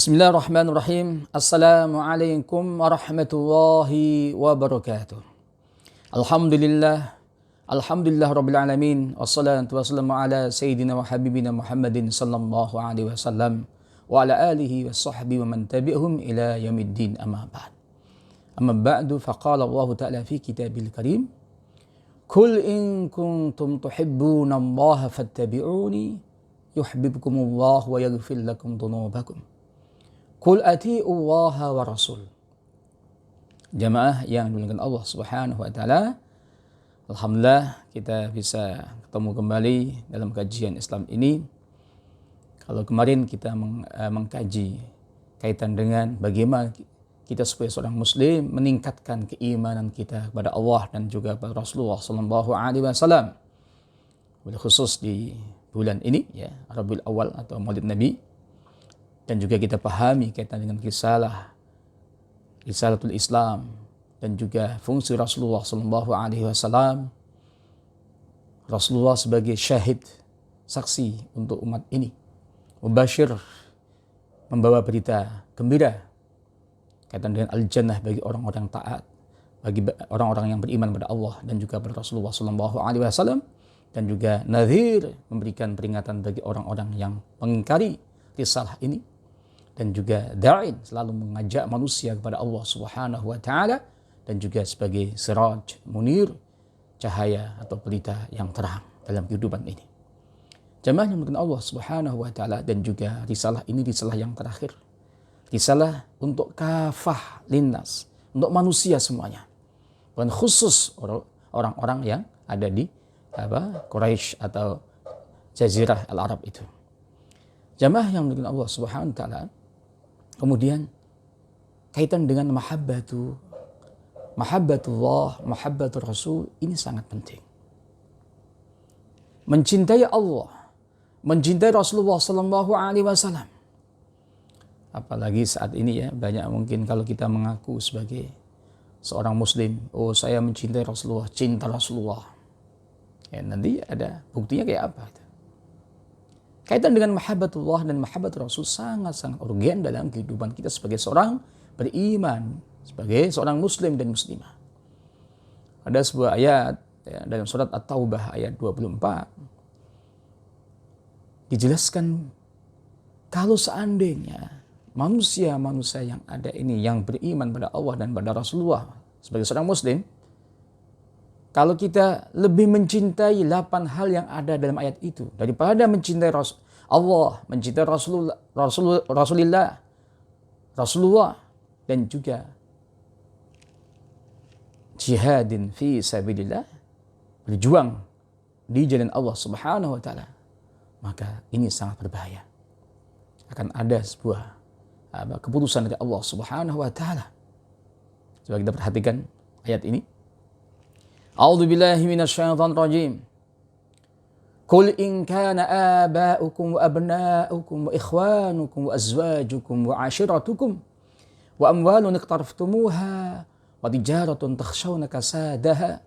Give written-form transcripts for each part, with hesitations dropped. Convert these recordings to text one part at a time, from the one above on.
Bismillahirrahmanirrahim. Assalamualaikum warahmatullahi wabarakatuh. Alhamdulillah. Alhamdulillah Rabbil Alamin. Wassalatu wassalamu ala Sayyidina wa Habibina Muhammadin sallallahu alaihi wasallam wa ala alihi wa sahbihi wa man tabi'hum ila yaumiddin amma ba'd. Amma ba'du faqala Allah Ta'ala fi kitabil karim. Kul in kuntum tuhibbuna Allah fattabi'uni yuhibbukumullah wa yaghfir lakum dhunubakum. Qul ati'u Allah wa rasul. Jamaah yang dimuliakan Allah Subhanahu wa taala, alhamdulillah kita bisa ketemu kembali dalam kajian Islam ini. Kalau kemarin kita mengkaji kaitan dengan bagaimana kita sebagai seorang muslim meningkatkan keimanan kita kepada Allah dan juga kepada Rasulullah sallallahu alaihi wasallam. Khusus di bulan ini ya, Rabiul Awal atau Maulid Nabi. Dan juga kita pahami kaitan dengan Risalatul Islam dan juga fungsi Rasulullah sallallahu alaihi wasallam. Rasulullah sebagai syahid, saksi untuk umat ini. Mubashir, membawa berita gembira kaitan dengan al-jannah bagi orang-orang taat, bagi orang-orang yang beriman pada Allah dan juga pada Rasulullah sallallahu alaihi wasallam, dan juga nadhir, memberikan peringatan bagi orang-orang yang mengingkari risalah ini. Dan juga da'in, selalu mengajak manusia kepada Allah Subhanahu wa taala, dan juga sebagai siraj munir, cahaya atau pelita yang terang dalam kehidupan ini. Jamaah yang dimuliakan Allah Subhanahu wa taala, dan juga risalah ini risalah yang terakhir. Risalah untuk kafah linnas, untuk manusia semuanya. Bukan khusus orang-orang yang ada di Quraisy atau Jazirah Al-Arab itu. Jamaah yang dimuliakan Allah Subhanahu wa taala, kemudian kaitan dengan mahabbatullah, mahabbatur Rasul, ini sangat penting. Mencintai Allah, mencintai Rasulullah sallallahu alaihi wasallam. Apalagi saat ini ya, banyak mungkin kalau kita mengaku sebagai seorang muslim, oh saya mencintai Rasulullah, cinta Rasulullah. Ya, nanti ada buktinya kayak apa itu. Kaitan dengan mahabbatullah dan mahabbat Rasul sangat-sangat urgen dalam kehidupan kita sebagai seorang beriman, sebagai seorang muslim dan muslimah. Ada sebuah ayat ya, dalam surat At-Taubah ayat 24. Dijelaskan kalau seandainya manusia-manusia yang ada ini yang beriman pada Allah dan pada Rasulullah sebagai seorang muslim, kalau kita lebih mencintai 8 hal yang ada dalam ayat itu daripada mencintai Allah, mencintai Rasulullah, dan juga jihadin fi sabilillah, berjuang di jalan Allah Subhanahu wa taala, maka ini sangat berbahaya. Akan ada sebuah keputusan dari Allah Subhanahu wa taala. Coba kita perhatikan ayat ini. A'udzu billahi minasyaitonir rajim. Qul in kana aba'ukum wa abna'ukum wa ikhwanukum wa azwajukum wa 'ashiratukum wa amwalun iqtaraftumuha wa tijaratun takhshawna kasadaha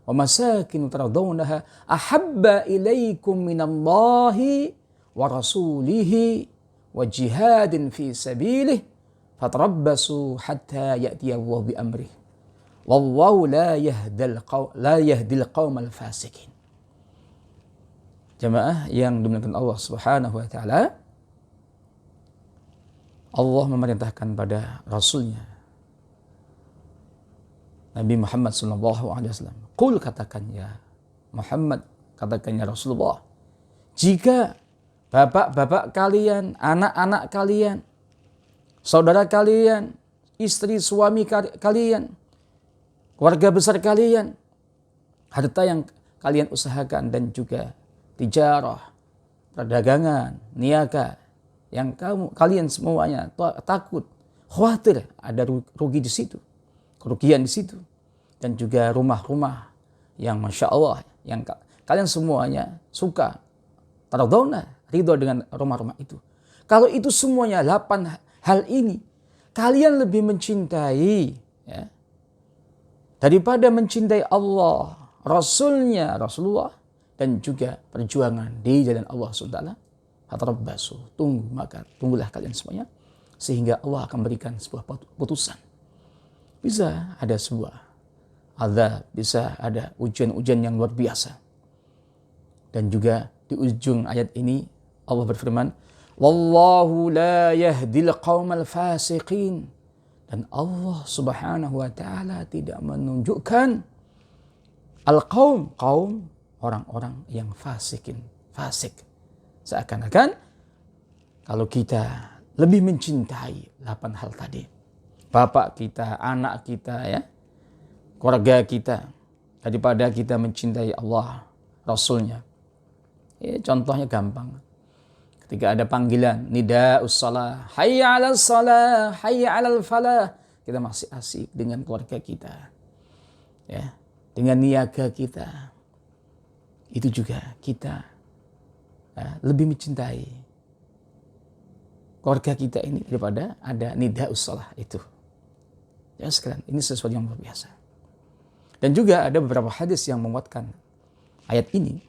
wa masakin tardawnaha ahabba ilaikum minallahi wa rasulihi wa jihadin fi sabilihi fatarabbasu hatta ya'tiyallahu bi amrihi. Wallahu la yahdil qaumal fasikin. Jamaah yang dimuliakan Allah Subhanahu wa taala, Allah memerintahkan pada Rasulnya Nabi Muhammad sallallahu alaihi wasallam, qul, katakan ya Muhammad, katakan ya Rasulullah, jika bapak-bapak kalian, anak-anak kalian, saudara kalian, istri suami kalian, keluarga besar kalian, harta yang kalian usahakan, dan juga tijarah, perdagangan, niaga, yang kalian semuanya takut, khawatir ada rugi di situ, kerugian di situ, dan juga rumah-rumah yang masya Allah, yang kalian semuanya suka, taradawna, ridho dengan rumah-rumah itu. Kalau itu semuanya 8 hal ini kalian lebih mencintai ya, daripada mencintai Allah, Rasulnya, Rasulullah, dan juga perjuangan di jalan Allah SWT, fatarabbasu, tunggulah kalian semuanya, sehingga Allah akan berikan sebuah putusan. Bisa ada sebuah azab, bisa ada ujian-ujian yang luar biasa. Dan juga di ujung ayat ini Allah berfirman, wallahu la yahdil qaumal fasiqin. Dan Allah Subhanahu wa taala tidak menunjukkan al-qaum, kaum orang-orang yang fasik. Seakan-akan kalau kita lebih mencintai 8 hal tadi, bapak kita, anak kita, ya, keluarga kita, daripada kita mencintai Allah, Rasulnya. Contohnya gampang. Ketika ada panggilan nida'us shalah, hayya 'alal shalah, hayya 'alal falah, kita masih asik dengan keluarga kita, ya, dengan niaga kita. Itu juga kita lebih mencintai keluarga kita ini daripada ada nida'us shalah itu. Ya sekalian, ini sesuatu yang luar biasa. Dan juga ada beberapa hadis yang menguatkan ayat ini.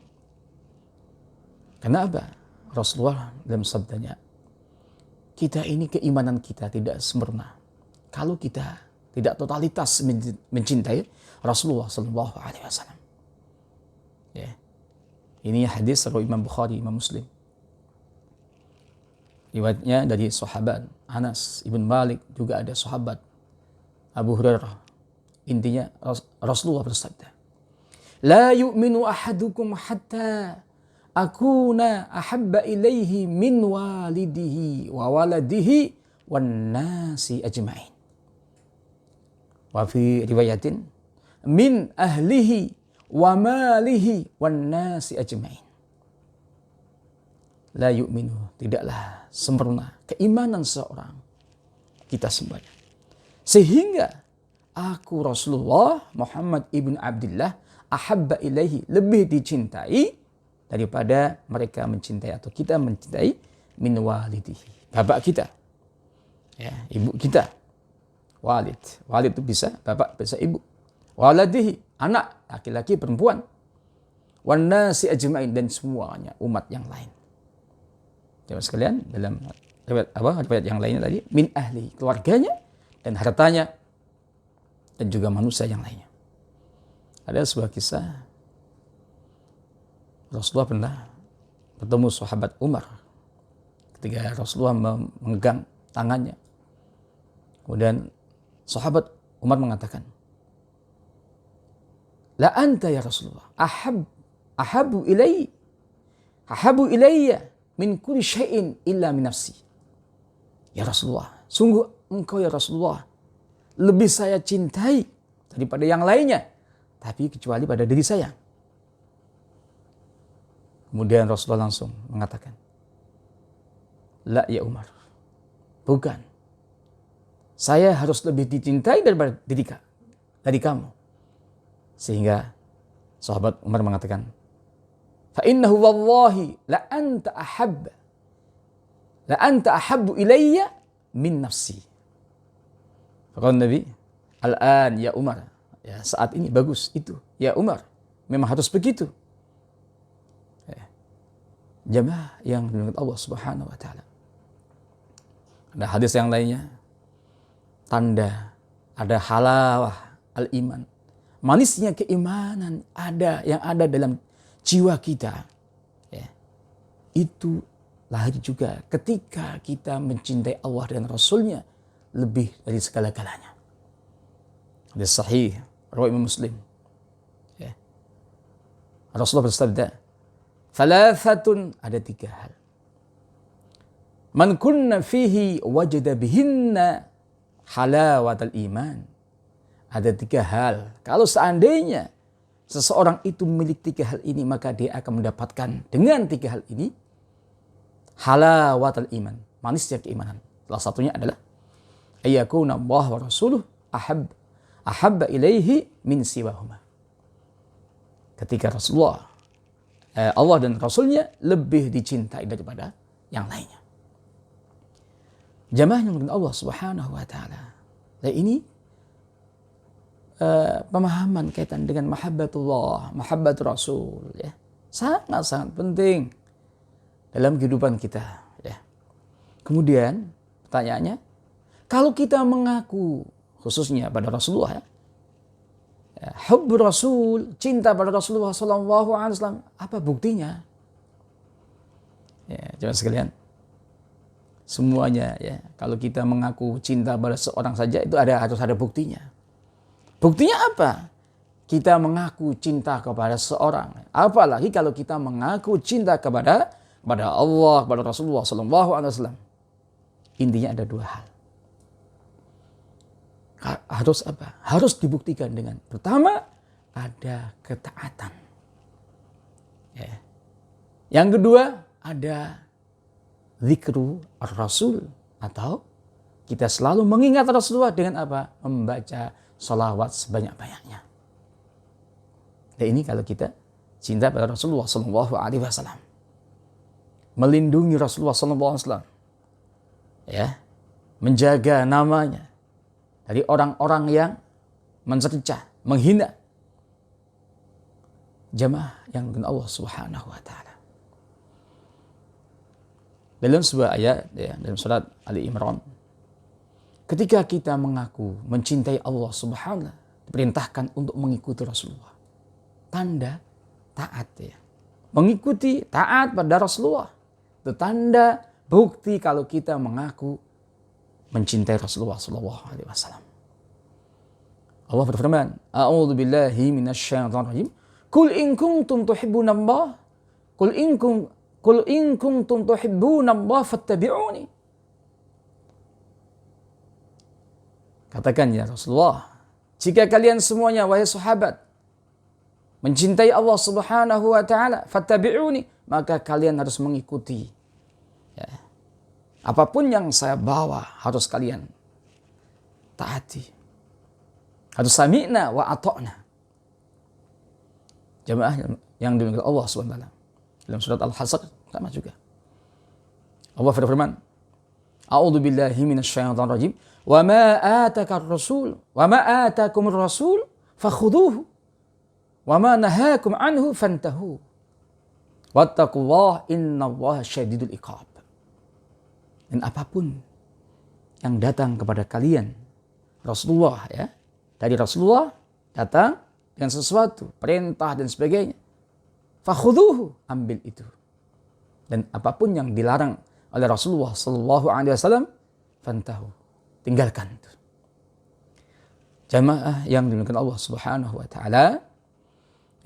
Kenapa? Rasulullah dalam sabdanya, kita ini keimanan kita tidak sempurna kalau kita tidak totalitas mencintai Rasulullah Sallallahu Alaihi Wasallam. Ya. Ini hadis riwayat Imam Bukhari, Imam Muslim. Riwayatnya dari sahabat Anas ibn Malik, juga ada sahabat Abu Hurairah. Intinya Rasulullah bersabda, la yu'minu ahadukum hatta akuna ahabba ilaihi min walidihi wa waladihi wan nasi ajma'in. Wa fi riwayatin min ahlihi wa malihi wan nasi ajma'in. La yu'minu, tidaklah sempurna keimanan seorang, kita semuanya, sehingga aku Rasulullah Muhammad ibn Abdullah ahabba ilaihi, lebih dicintai daripada mereka mencintai atau kita mencintai min walidihi, bapak kita, ya, ibu kita. Walid itu bisa bapak, bisa ibu. Waladihi, anak, laki-laki, perempuan. Wan nasi ajma'in, dan semuanya umat yang lain. Jemaah sekalian, dalam riwayat yang lainnya tadi, min ahli, keluarganya dan hartanya, dan juga manusia yang lainnya. Ada sebuah kisah, Rasulullah pernah bertemu sahabat Umar ketika Rasulullah memegang tangannya. Kemudian sahabat Umar mengatakan, la anta ya Rasulullah ahabu ilayya min kulli syai'in illa min nafsi. Ya Rasulullah, sungguh engkau ya Rasulullah lebih saya cintai daripada yang lainnya, tapi kecuali pada diri saya. Kemudian Rasulullah langsung mengatakan, la ya Umar, bukan. Saya harus lebih dicintai daripada dari kamu. Sehingga sahabat Umar mengatakan, fa innahu wallahi la anta ahabbu ilayya min nafsi. Kata Nabi, al-an ya Umar, ya, saat ini bagus itu, ya Umar, memang harus begitu. Jamaah yang dimuliakan Allah Subhanahu wa taala. Ada hadis yang lainnya, tanda ada halawah al-iman, manisnya keimanan yang ada dalam jiwa kita, ya. Itu lahir juga ketika kita mencintai Allah dan Rasulnya lebih dari segala-galanya. Hadis sahih riwayat Imam Muslim, ya. Rasulullah bersabda, thalathatun, ada 3 hal. Man kunna fihi wajada bihinna halawatal iman. Ada 3 hal. Kalau seandainya seseorang itu memiliki 3 hal ini, maka dia akan mendapatkan dengan 3 hal ini halawatal iman, manisnya keimanan. Salah satunya adalah ayyakuna Allah wa rasuluh ahabba ilaihi min siwahuma. Ketika Allah dan Rasulnya lebih dicintai daripada yang lainnya. Jamaah yang dimuliakan Allah Subhanahu wa taala. Dan ini pemahaman kaitan dengan mahabbatullah, mahabbat Rasul, ya. Sangat-sangat penting dalam kehidupan kita, ya. Kemudian Pertanyaannya, kalau kita mengaku khususnya pada Rasulullah, hubbu Rasul, cinta pada Rasulullah sallallahu alaihi wasallam, apa buktinya? Ya, jemaah sekalian, semuanya ya, kalau kita mengaku cinta pada seorang saja itu harus ada buktinya. Buktinya apa? Kita mengaku cinta kepada seorang, apalagi kalau kita mengaku cinta kepada Allah, kepada Rasulullah sallallahu alaihi wasallam. Intinya ada dua hal. Harus apa? Harus dibuktikan dengan pertama, ada ketaatan. Ya. Yang kedua, ada zikru ar-rasul, atau kita selalu mengingat Rasulullah dengan apa? Membaca sholawat sebanyak-banyaknya. Dan ini kalau kita cinta pada Rasulullah sallallahu alaihi wasallam. Melindungi Rasulullah sallallahu alaihi wasallam. Ya. Menjaga namanya dari orang-orang yang mencercah, menghina jamaah yang dengan Allah Subhanahu wa taala. Dalam sebuah ayat ya, dalam surat Ali Imran, ketika kita mengaku mencintai Allah Subhanahu wa taala, diperintahkan untuk mengikuti Rasulullah. Tanda taat ya. Mengikuti taat pada Rasulullah. Itu tanda bukti kalau kita mengaku mencintai Rasulullah sallallahu alaihi wasallam. Allah berfirman, "A'udzu billahi minasyaitonir rajim. Qul in kuntum tuhibbunallah, qul in kuntum tuhibbunallah fattabi'uni." Katakan ya Rasulullah, jika kalian semuanya wahai sahabat mencintai Allah Subhanahu wa taala, fattabi'uni, maka kalian harus mengikuti. Ya. Apapun yang saya bawa harus kalian taati. Harus sami'na wa ata'na. Jamaah yang dimuliakan Allah Subhanahu wa taala. Dalam surat Al-Hasr sama juga. Allah berfirman, "A'udzu billahi minasyaitonir rajim. Wa ma ataka ar-rasul, wa ma atakumur rasul fakhudhuhu. Wa ma nahakum anhu fantahu. Wattaqullaha innallaha syadidul iqab." Dan apapun yang datang kepada kalian, Rasulullah ya, dari Rasulullah datang dengan sesuatu, perintah dan sebagainya, fakhudhuhu, ambil itu. Dan apapun yang dilarang oleh Rasulullah sallallahu alaihi wasallam, fantahu, tinggalkan itu. Jamaah yang dimuliakan Allah Subhanahu wa taala,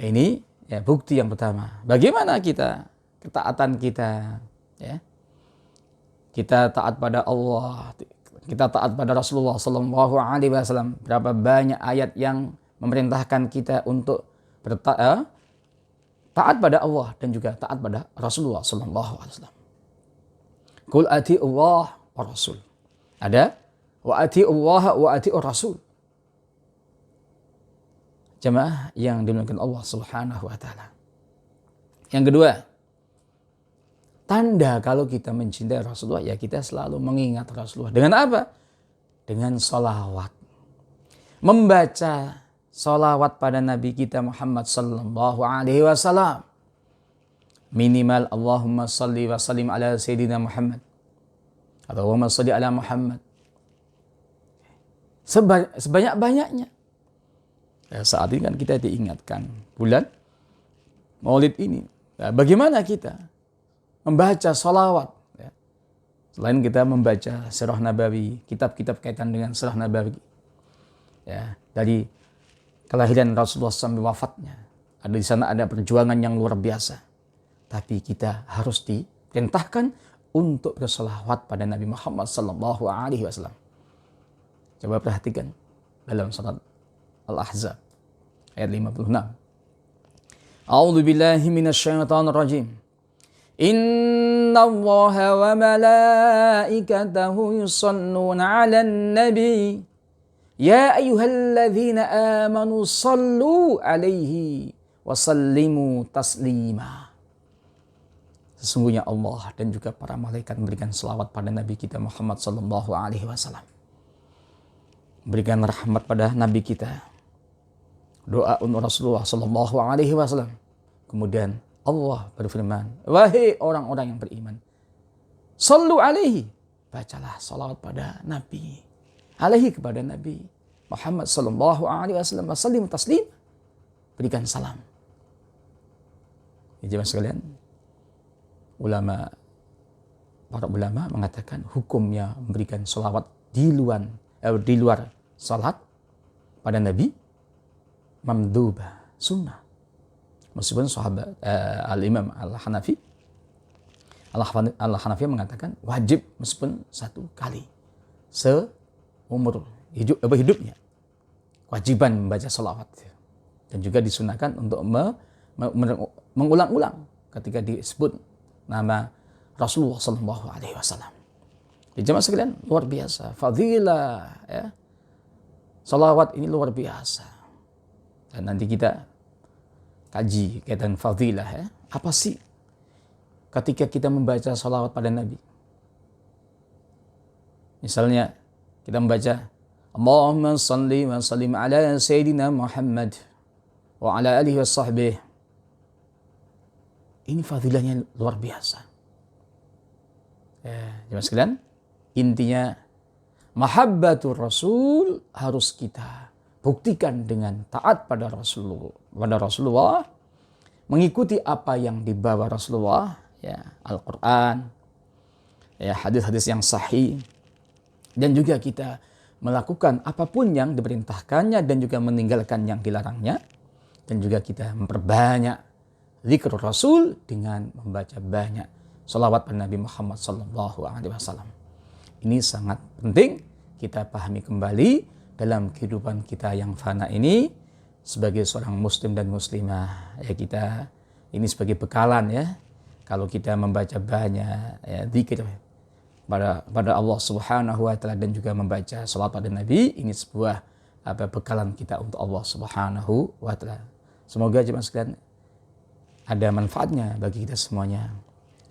ini ya bukti yang pertama. Bagaimana ketaatan kita ya? Kita taat pada Allah, kita taat pada Rasulullah sallallahu alaihi wasallam. Berapa banyak ayat yang memerintahkan kita untuk taat pada Allah dan juga taat pada Rasulullah sallallahu alaihi wasallam. Qul ati'ullah wa rasul. Ada wa ati'ullah wa ati'ur rasul. Jemaah yang dimuliakan Allah Subhanahu wa taala. Yang kedua, tanda kalau kita mencintai Rasulullah, ya kita selalu mengingat Rasulullah. Dengan apa? Dengan sholawat. Membaca sholawat pada Nabi kita Muhammad sallallahu alaihi wasallam. Minimal Allahumma salli wa sallim ala Sayyidina Muhammad. Atau Allahumma salli ala Muhammad. Sebanyak-banyaknya. Ya, saat ini kan kita diingatkan bulan Maulid ini. Ya, bagaimana kita membaca sholawat, ya. Selain kita membaca sirah nabawi, kitab-kitab kaitan dengan sirah nabawi, ya, dari kelahiran Rasulullah sampai wafatnya, ada di sana ada perjuangan yang luar biasa. Tapi kita harus diperintahkan untuk bersolawat pada Nabi Muhammad sallallahu alaihi wasallam. Coba perhatikan dalam surat Al-Ahzab ayat 56. A'udzu billahi minasyaitonir rajim. Inna Allaha wa malaikatahu yusalluna 'alan nabi. Ya ayyuhalladzina amanu sallu 'alaihi wa sallimu taslima. Sesungguhnya Allah dan juga para malaikat memberikan selawat pada Nabi kita Muhammad sallallahu alaihi wasallam. Berikan rahmat pada Nabi kita. Doa untuk Rasulullah sallallahu alaihi wasallam. Kemudian Allah berfirman, wahai orang-orang yang beriman, sallu alaihi, bacalah salawat pada Nabi, alaihi kepada Nabi Muhammad sallallahu alaihi wasallam, wasallim taslim, berikan salam. Ya, jemaah sekalian, para ulama mengatakan hukumnya memberikan salawat di luar salat pada Nabi mamdubah, sunnah. Meskipun sahabat Al-Imam Al-Hanafi mengatakan wajib meskipun satu kali seumur hidupnya, kewajiban membaca salawat, dan juga disunahkan untuk mengulang-ulang ketika disebut nama Rasulullah Sallallahu Alaihi Wasallam. Jemaah sekalian, luar biasa fadilah ya, salawat ini luar biasa. Dan nanti kita kaji kaitan fadilah ya. Apa sih ketika kita membaca salawat pada Nabi? Misalnya kita membaca Allahumma salli wa sallim ala Sayyidina Muhammad wa ala alihi wa sahbihi. Ini fadilahnya luar biasa. Ya, jemaah sekalian, intinya mahabbatur Rasul harus kita buktikan dengan taat pada Rasulullah, mengikuti apa yang dibawa Rasulullah, ya, Al-Quran, ya, hadis-hadis yang sahih, dan juga kita melakukan apapun yang diperintahkannya dan juga meninggalkan yang dilarangnya, dan juga kita memperbanyak zikr Rasul dengan membaca banyak salawat pada Nabi Muhammad SAW. Ini sangat penting kita pahami kembali dalam kehidupan kita yang fana ini sebagai seorang muslim dan muslimah. Ya, kita ini sebagai bekalan ya. Kalau kita membaca banyak ya, zikir pada Allah Subhanahu wa taala dan juga membaca salawat pada Nabi, ini sebuah bekalan kita untuk Allah Subhanahu wa taala. Semoga jemaah sekalian ada manfaatnya bagi kita semuanya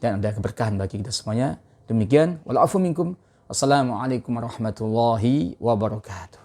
dan ada keberkahan bagi kita semuanya. Demikian, wal afu minkum. Wassalamualaikum warahmatullahi wabarakatuh.